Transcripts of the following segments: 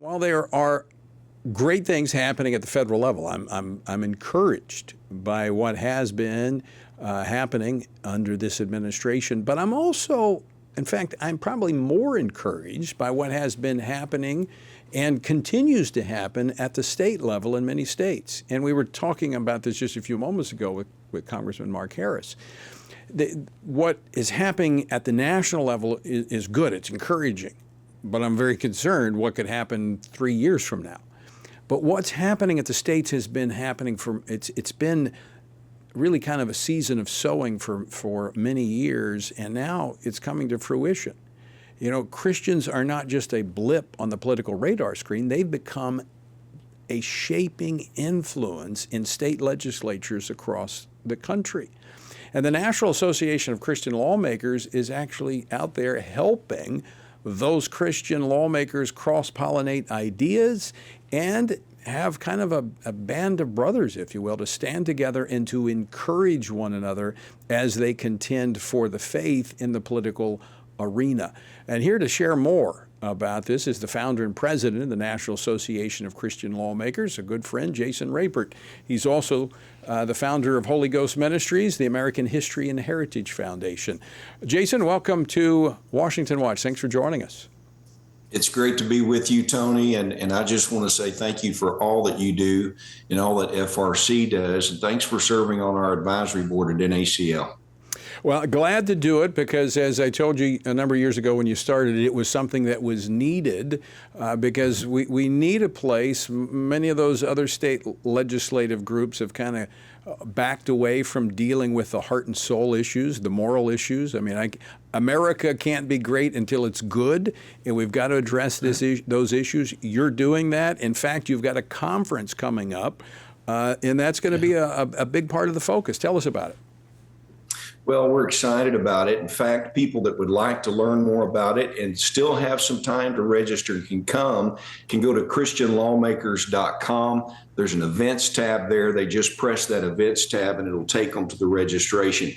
While there are great things happening at the federal level, I'm encouraged by what has been happening under this administration. But I'm also, in fact, I'm probably more encouraged by what has been happening and continues to happen at the state level in many states. And we were talking about this just a few moments ago with Congressman Mark Harris. What is happening at the national level is good. It's encouraging. But I'm very concerned what could happen 3 years from now. But what's happening at the states has been happening it's been really kind of a season of sowing for many years, and now it's coming to fruition. You know, Christians are not just a blip on the political radar screen. They've become a shaping influence in state legislatures across the country. And the National Association of Christian Lawmakers is actually out there helping those Christian lawmakers cross-pollinate ideas and have kind of a band of brothers, if you will, to stand together and to encourage one another as they contend for the faith in the political arena. And here to share more about this is the founder and president of the National Association of Christian Lawmakers, a good friend, Jason Rapert. He's also the founder of Holy Ghost Ministries, the American History and Heritage Foundation. Jason, welcome to Washington Watch. Thanks for joining us. It's great to be with you, Tony, and I just want to say thank you for all that you do and all that FRC does, and thanks for serving on our advisory board at NACL. Well, glad to do it because, as I told you a number of years ago when you started, it was something that was needed because we need a place. Many of those other state legislative groups have kind of backed away from dealing with the heart and soul issues, the moral issues. I mean, America can't be great until it's good, and we've got to address those issues. You're doing that. In fact, you've got a conference coming up, and that's going to be a big part of the focus. Tell us about it. Well, we're excited about it. In fact, people that would like to learn more about it and still have some time to register can go to christianlawmakers.com. There's an events tab there. They just press that events tab and it'll take them to the registration.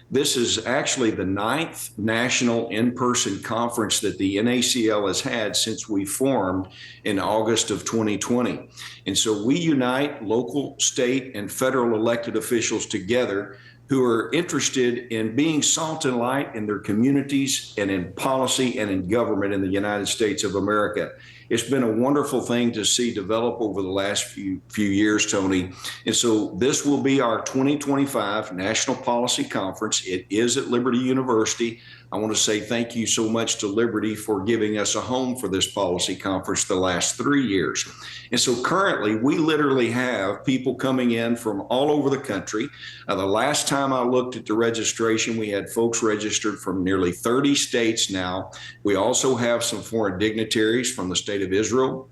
This is actually the 9th national in-person conference that the NACL has had since we formed in August of 2020. And so we unite local, state, and federal elected officials together who are interested in being salt and light in their communities and in policy and in government in the United States of America. It's been a wonderful thing to see develop over the last few years, Tony. And so this will be our 2025 National Policy Conference. It is at Liberty University. I want to say thank you so much to Liberty for giving us a home for this policy conference the last 3 years. And so currently, we literally have people coming in from all over the country. The last time I looked at the registration, we had folks registered from nearly 30 states now. We also have some foreign dignitaries from the state of Israel,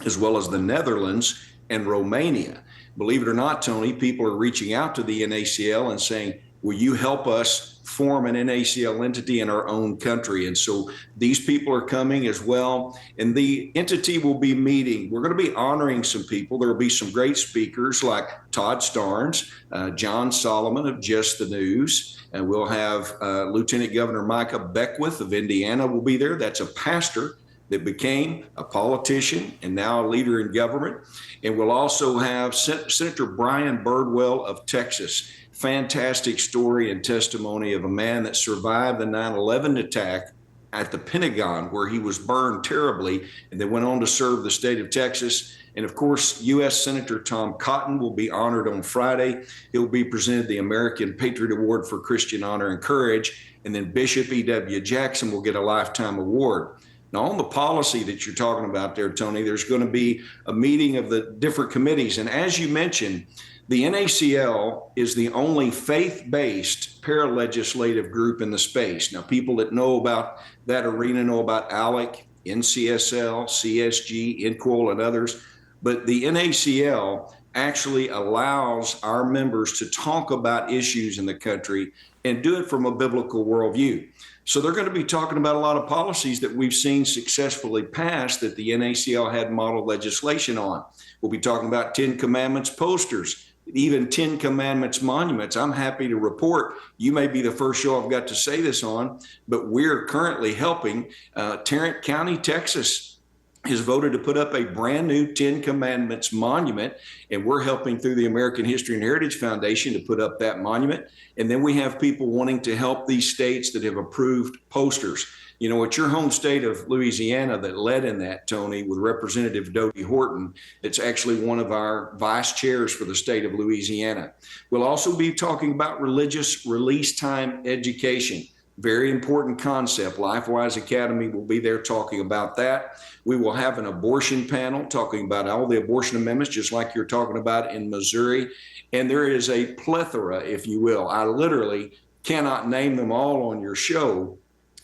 as well as the Netherlands and Romania. Believe it or not, Tony, people are reaching out to the NACL and saying, will you help us form an NACL entity in our own country? And so these people are coming as well. And the entity will be meeting. We're going to be honoring some people. There will be some great speakers like Todd Starnes, John Solomon of Just the News. And we'll have Lieutenant Governor Micah Beckwith of Indiana will be there. That's a pastor that became a politician and now a leader in government. And we'll also have Senator Brian Birdwell of Texas. Fantastic story and testimony of a man that survived the 9/11 attack at the Pentagon, where he was burned terribly and then went on to serve the state of Texas. And of course, U.S. Senator Tom Cotton will be honored on Friday. He'll be presented the American Patriot Award for Christian Honor and Courage. And then Bishop E.W. Jackson will get a lifetime award. Now, on the policy that you're talking about there, Tony, there's going to be a meeting of the different committees. And as you mentioned, the NACL is the only faith-based paralegislative group in the space. Now, people that know about that arena know about ALEC, NCSL, CSG, INQUIL, and others. But the NACL actually allows our members to talk about issues in the country and do it from a biblical worldview. So they're going to be talking about a lot of policies that we've seen successfully passed that the NACL had model legislation on. We'll be talking about 10 Commandments posters, even 10 Commandments monuments. I'm happy to report, you may be the first show I've got to say this on, but we're currently helping Tarrant County, Texas, has voted to put up a brand new 10 Commandments monument, and we're helping through the American History and Heritage Foundation to put up that monument. And then we have people wanting to help these states that have approved posters. You know, it's your home state of Louisiana that led in that, Tony, with Representative Dodie Horton. It's actually one of our vice chairs for the state of Louisiana. We'll also be talking about religious release time education. Very important concept. LifeWise Academy will be there talking about that. We will have an abortion panel talking about all the abortion amendments, just like you're talking about in Missouri. And there is a plethora, if you will. I literally cannot name them all on your show.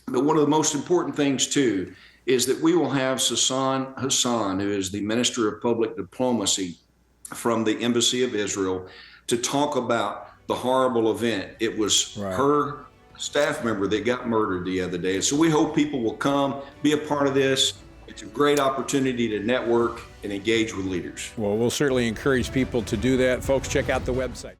But one of the most important things, too, is that we will have Sasan Hassan, who is the Minister of Public Diplomacy from the Embassy of Israel, to talk about the horrible event. It was her staff member that got murdered the other day. And so we hope people will come, be a part of this. It's a great opportunity to network and engage with leaders. Well, we'll certainly encourage people to do that. Folks, check out the website.